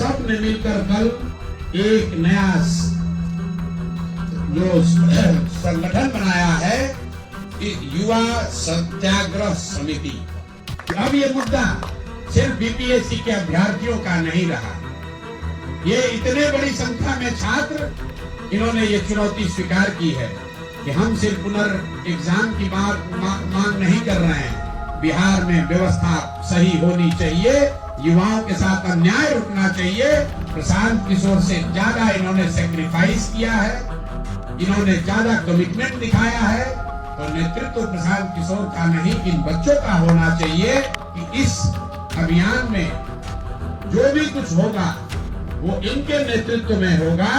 सब ने मिलकर कल एक नया जो संगठन बनाया है, युवा सत्याग्रह समिति। अब ये मुद्दा सिर्फ बीपीएससी के अभ्यर्थियों का नहीं रहा। ये इतने बड़ी संख्या में छात्र इन्होंने ये चुनौती स्वीकार की है कि हम सिर्फ पुनर्एग्जाम की मांग नहीं कर रहे हैं। बिहार में व्यवस्था सही होनी चाहिए, युवाओं के साथ अन्याय रुकना चाहिए। प्रशांत किशोर से ज्यादा इन्होंने सेक्रीफाइस किया है, इन्होंने ज्यादा कमिटमेंट दिखाया है। तो नेतृत्व प्रशांत किशोर का नहीं, इन बच्चों का होना चाहिए कि इस अभियान में जो भी कुछ होगा वो इनके नेतृत्व में होगा।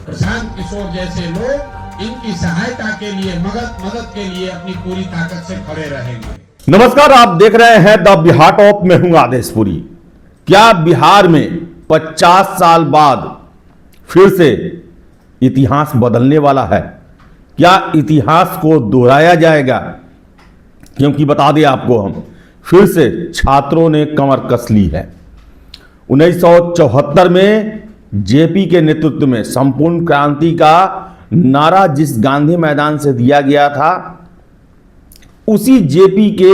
प्रशांत किशोर जैसे लोग इनकी सहायता के लिए, मदद के लिए अपनी पूरी ताकत से खड़े रहेंगे। नमस्कार, आप देख रहे हैं द बिहार टॉप में हूं आदेशपुरी। क्या बिहार में 50 साल बाद फिर से इतिहास बदलने वाला है? क्या इतिहास को दोहराया जाएगा? क्योंकि बता दें आपको, हम फिर से छात्रों ने कमर कस ली है। 1974 में जेपी के नेतृत्व में संपूर्ण क्रांति का नारा जिस गांधी मैदान से दिया गया था, उसी जेपी के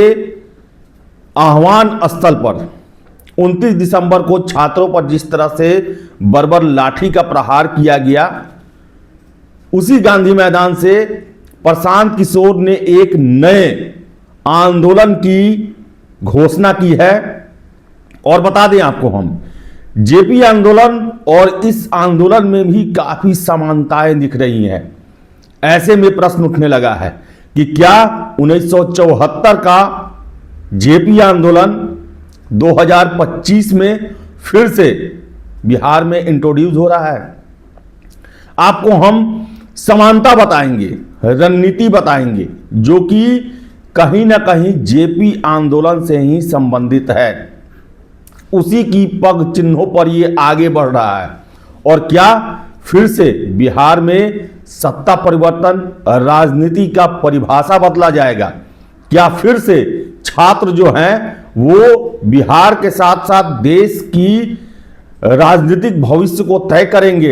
आह्वान स्थल पर 29 दिसंबर को छात्रों पर जिस तरह से बर्बर लाठी का प्रहार किया गया, उसी गांधी मैदान से प्रशांत किशोर ने एक नए आंदोलन की घोषणा की है। और बता दें आपको, हम जेपी आंदोलन और इस आंदोलन में भी काफी समानताएं दिख रही हैं। ऐसे में प्रश्न उठने लगा है कि क्या 1974 का जेपी आंदोलन 2025 में फिर से बिहार में इंट्रोड्यूस हो रहा है? आपको हम समानता बताएंगे, रणनीति बताएंगे, जो कि कहीं ना कहीं जेपी आंदोलन से ही संबंधित है। उसी की पग चिन्हों पर ये आगे बढ़ रहा है। और क्या फिर से बिहार में सत्ता परिवर्तन, राजनीति का परिभाषा बदला जाएगा? क्या फिर से छात्र जो हैं वो बिहार के साथ साथ देश की राजनीतिक भविष्य को तय करेंगे?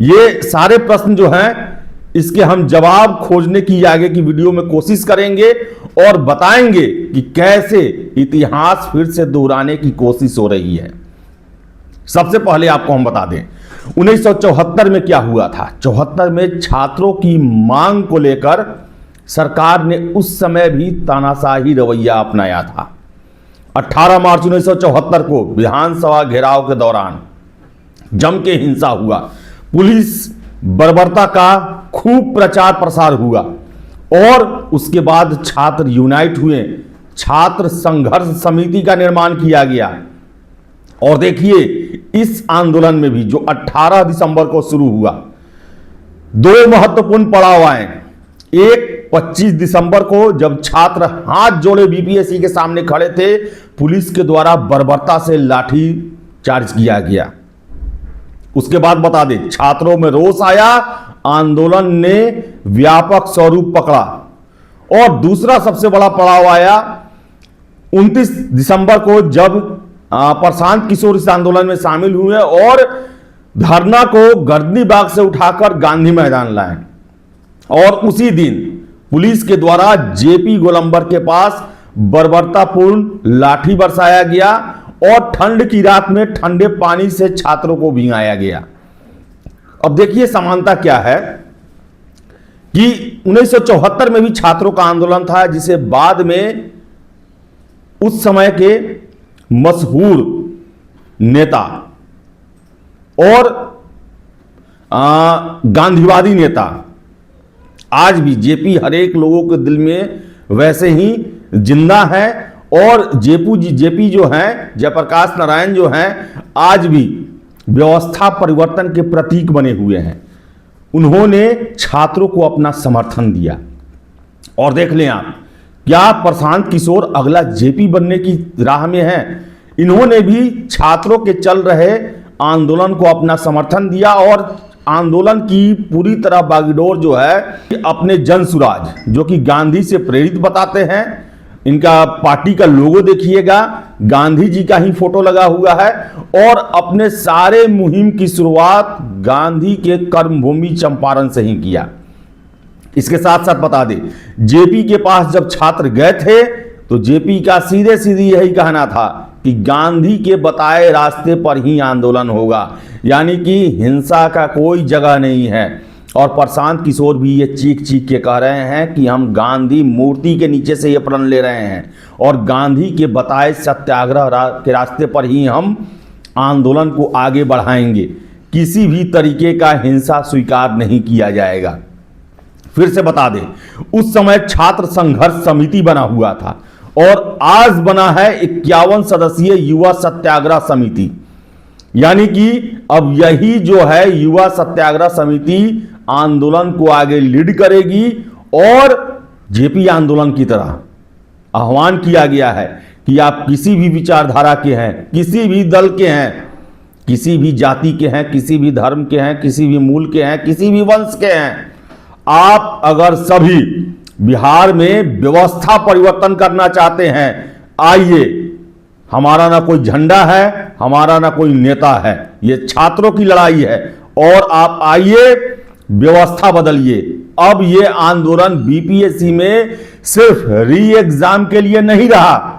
ये सारे प्रश्न जो हैं, इसके हम जवाब खोजने की आगे की वीडियो में कोशिश करेंगे और बताएंगे कि कैसे इतिहास फिर से दोहराने की कोशिश हो रही है। सबसे पहले आपको हम बता दें 1974 में क्या हुआ था। 74 में छात्रों की मांग को लेकर सरकार ने उस समय भी तानाशाही रवैया अपनाया था। 18 मार्च 1974 को विधानसभा घेराव के दौरान जम के हिंसा हुआ, पुलिस बर्बरता का खूब प्रचार प्रसार हुआ और उसके बाद छात्र यूनाइट हुए, छात्र संघर्ष समिति का निर्माण किया गया। और देखिए, इस आंदोलन में भी जो 18 दिसंबर को शुरू हुआ, दो महत्वपूर्ण पड़ाव आए। एक 25 दिसंबर को जब छात्र हाथ जोड़े बीपीएससी के सामने खड़े थे, पुलिस के द्वारा बर्बरता से लाठी चार्ज किया गया। उसके बाद बता दें, छात्रों में रोष आया, आंदोलन ने व्यापक स्वरूप पकड़ा। और दूसरा सबसे बड़ा पड़ाव आया 29 दिसंबर को, जब प्रशांत किशोर इस आंदोलन में शामिल हुए और धरना को गर्दनी बाग से उठाकर गांधी मैदान लाए। और उसी दिन पुलिस के द्वारा जेपी गोलंबर के पास बर्बरतापूर्ण लाठी बरसाया गया और ठंड की रात में ठंडे पानी से छात्रों को भिगाया गया। अब देखिए समानता क्या है कि 1974 में भी छात्रों का आंदोलन था, जिसे बाद में उस समय के मशहूर नेता और गांधीवादी नेता, आज भी जेपी हर एक लोगों के दिल में वैसे ही जिंदा है। और जेपी जो हैं, जयप्रकाश नारायण जो हैं, आज भी व्यवस्था परिवर्तन के प्रतीक बने हुए हैं। उन्होंने छात्रों को अपना समर्थन दिया। और देख लें आप, क्या प्रशांत किशोर अगला जेपी बनने की राह में हैं? इन्होंने भी छात्रों के चल रहे आंदोलन को अपना समर्थन दिया और आंदोलन की पूरी तरह बागडोर जो है अपने जन सुराज, जो कि गांधी से प्रेरित बताते हैं, इनका पार्टी का लोगो देखिएगा, गांधी जी का ही फोटो लगा हुआ है और अपने सारे मुहिम की शुरुआत गांधी के कर्मभूमि चंपारण से ही किया। इसके साथ साथ बता दें, जेपी के पास जब छात्र गए थे तो जेपी का सीधे सीधे यही कहना था कि गांधी के बताए रास्ते पर ही आंदोलन होगा, यानी कि हिंसा का कोई जगह नहीं है। और प्रशांत किशोर भी ये चीख चीख के कह रहे हैं कि हम गांधी मूर्ति के नीचे से ये प्रण ले रहे हैं और गांधी के बताए सत्याग्रह के रास्ते पर ही हम आंदोलन को आगे बढ़ाएंगे, किसी भी तरीके का हिंसा स्वीकार नहीं किया जाएगा। फिर से बता दें, उस समय छात्र संघर्ष समिति बना हुआ था और आज बना है 51 सदस्यीय युवा सत्याग्रह समिति, यानी कि अब यही जो है युवा सत्याग्रह समिति आंदोलन को आगे लीड करेगी और जेपी आंदोलन की तरह आह्वान किया गया है कि आप किसी भी विचारधारा के हैं, किसी भी दल के हैं, किसी भी जाति के हैं, किसी भी धर्म के हैं, किसी भी मूल के हैं, किसी भी वंश के हैं, आप अगर सभी बिहार में व्यवस्था परिवर्तन करना चाहते हैं, आइए। हमारा ना कोई झंडा है, हमारा ना कोई नेता है, ये छात्रों की लड़ाई है और आप आइए, व्यवस्था बदलिए। अब ये आंदोलन बीपीएससी में सिर्फ री एग्जाम के लिए नहीं रहा,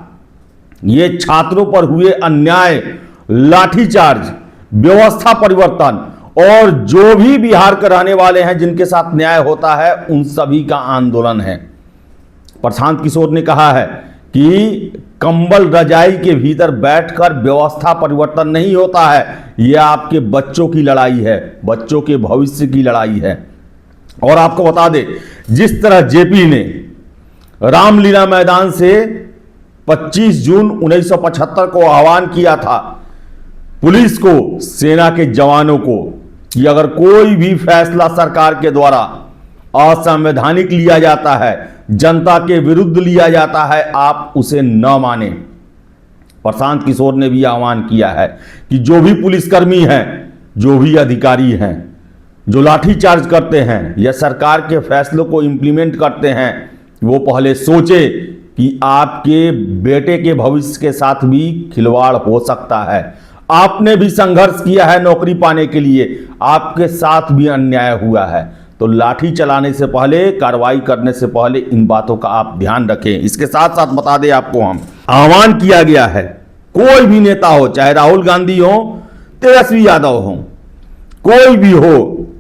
ये छात्रों पर हुए अन्याय, लाठीचार्ज, व्यवस्था परिवर्तन और जो भी बिहार के रहने वाले हैं जिनके साथ न्याय होता है उन सभी का आंदोलन है। प्रशांत किशोर ने कहा है कि कंबल रजाई के भीतर बैठकर व्यवस्था परिवर्तन नहीं होता है, यह आपके बच्चों की लड़ाई है, बच्चों के भविष्य की लड़ाई है। और आपको बता दें, जिस तरह जेपी ने रामलीला मैदान से 25 जून 1975 को आह्वान किया था पुलिस को, सेना के जवानों को, कि अगर कोई भी फैसला सरकार के द्वारा असंवैधानिक लिया जाता है, जनता के विरुद्ध लिया जाता है, आप उसे न माने। प्रशांत किशोर ने भी आह्वान किया है कि जो भी पुलिसकर्मी हैं, जो भी अधिकारी हैं, जो लाठीचार्ज करते हैं या सरकार के फैसलों को इंप्लीमेंट करते हैं, वो पहले सोचे कि आपके बेटे के भविष्य के साथ भी खिलवाड़ हो सकता है। आपने भी संघर्ष किया है नौकरी पाने के लिए, आपके साथ भी अन्याय हुआ है, तो लाठी चलाने से पहले, कार्रवाई करने से पहले इन बातों का आप ध्यान रखें। इसके साथ साथ बता दें आपको, हम आह्वान किया गया है, कोई भी नेता हो, चाहे राहुल गांधी हो, तेजस्वी यादव हो, कोई भी हो,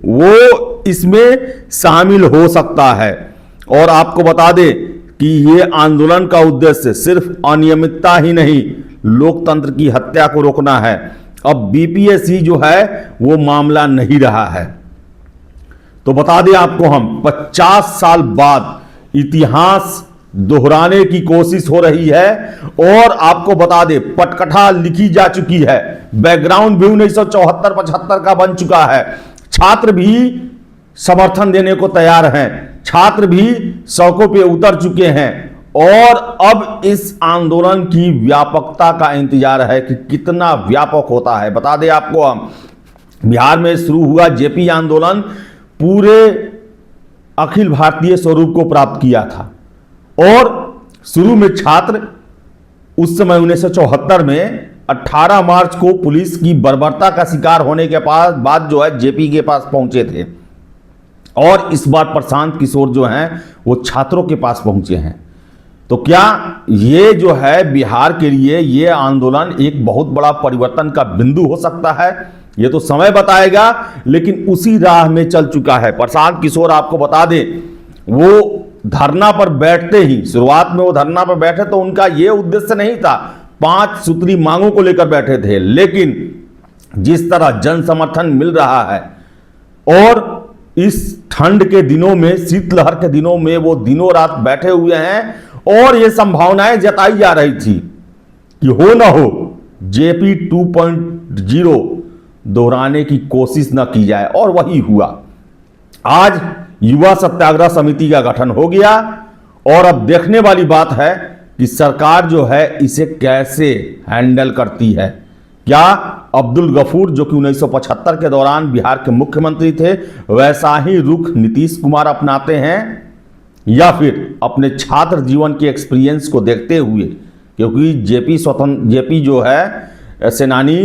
वो इसमें शामिल हो सकता है। और आपको बता दें कि ये आंदोलन का उद्देश्य सिर्फ अनियमितता ही नहीं, लोकतंत्र की हत्या को रोकना है। अब बीपीएससी जो है वो मामला नहीं रहा है। तो बता दें आपको, हम 50 साल बाद इतिहास दोहराने की कोशिश हो रही है और आपको बता दें, पटकथा लिखी जा चुकी है, बैकग्राउंड भी 1974-75 का बन चुका है, छात्र भी समर्थन देने को तैयार हैं, छात्र भी सड़कों पे उतर चुके हैं और अब इस आंदोलन की व्यापकता का इंतजार है कि कितना व्यापक होता है। बता दें आपको, हम बिहार में शुरू हुआ जेपी आंदोलन पूरे अखिल भारतीय स्वरूप को प्राप्त किया था और शुरू में छात्र उस समय 1974 में 18 मार्च को पुलिस की बर्बरता का शिकार होने के बाद जो है जेपी के पास पहुंचे थे और इस बार प्रशांत किशोर जो हैं वो छात्रों के पास पहुंचे हैं। तो क्या ये जो है बिहार के लिए ये आंदोलन एक बहुत बड़ा परिवर्तन का बिंदु हो सकता है? ये तो समय बताएगा, लेकिन उसी राह में चल चुका है। प्रशांत किशोर आपको बता दें, वो धरना पर बैठते ही, शुरुआत में वो धरना पर बैठे तो उनका ये उद्देश्य नहीं था, 5 सूत्री मांगों को लेकर बैठे थे, लेकिन जिस तरह जन समर्थन मिल रहा है और इस ठंड के दिनों में, शीतलहर के दिनों में वो दिनों रात बैठे हुए हैं और ये संभावनाएं जताई जा रही थी कि हो ना हो जेपी 2.0 दोहराने की कोशिश न की जाए, और वही हुआ। आज युवा सत्याग्रह समिति का गठन हो गया और अब देखने वाली बात है कि सरकार जो है इसे कैसे हैंडल करती है। क्या अब्दुल गफूर जो कि 1975 के दौरान बिहार के मुख्यमंत्री थे, वैसा ही रुख नीतीश कुमार अपनाते हैं, या फिर अपने छात्र जीवन के एक्सपीरियंस को देखते हुए, क्योंकि जेपी जो है सेनानी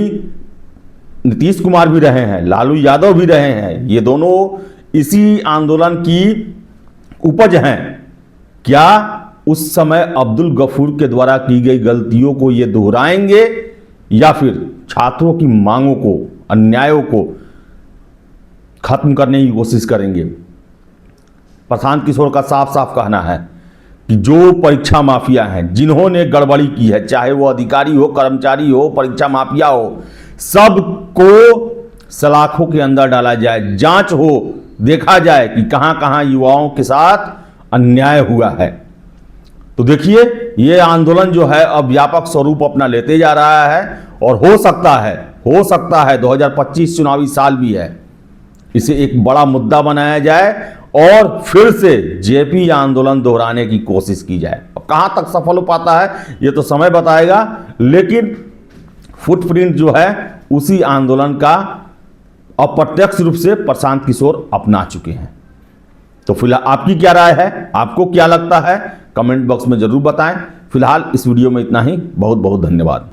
नीतीश कुमार भी रहे हैं, लालू यादव भी रहे हैं, ये दोनों इसी आंदोलन की उपज हैं। क्या उस समय अब्दुल गफूर के द्वारा की गई गलतियों को ये दोहराएंगे या फिर छात्रों की मांगों को, अन्यायों को खत्म करने की कोशिश करेंगे? प्रशांत किशोर का साफ साफ कहना है कि जो परीक्षा माफिया हैं, जिन्होंने गड़बड़ी की है, चाहे वो अधिकारी हो, कर्मचारी हो, परीक्षा माफिया हो, सबको सलाखों के अंदर डाला जाए, जांच हो, देखा जाए कि कहां कहां युवाओं के साथ अन्याय हुआ है। तो देखिए, ये आंदोलन जो है अब व्यापक स्वरूप अपना लेते जा रहा है और हो सकता है 2025 चुनावी साल भी है, इसे एक बड़ा मुद्दा बनाया जाए और फिर से जेपी आंदोलन दोहराने की कोशिश की जाए। अब कहां तक सफल हो पाता है ये तो समय बताएगा, लेकिन फुटप्रिंट जो है उसी आंदोलन का अप्रत्यक्ष रूप से प्रशांत किशोर अपना चुके हैं। तो फिलहाल आपकी क्या राय है, आपको क्या लगता है, कमेंट बॉक्स में जरूर बताएं। फिलहाल इस वीडियो में इतना ही। बहुत बहुत धन्यवाद।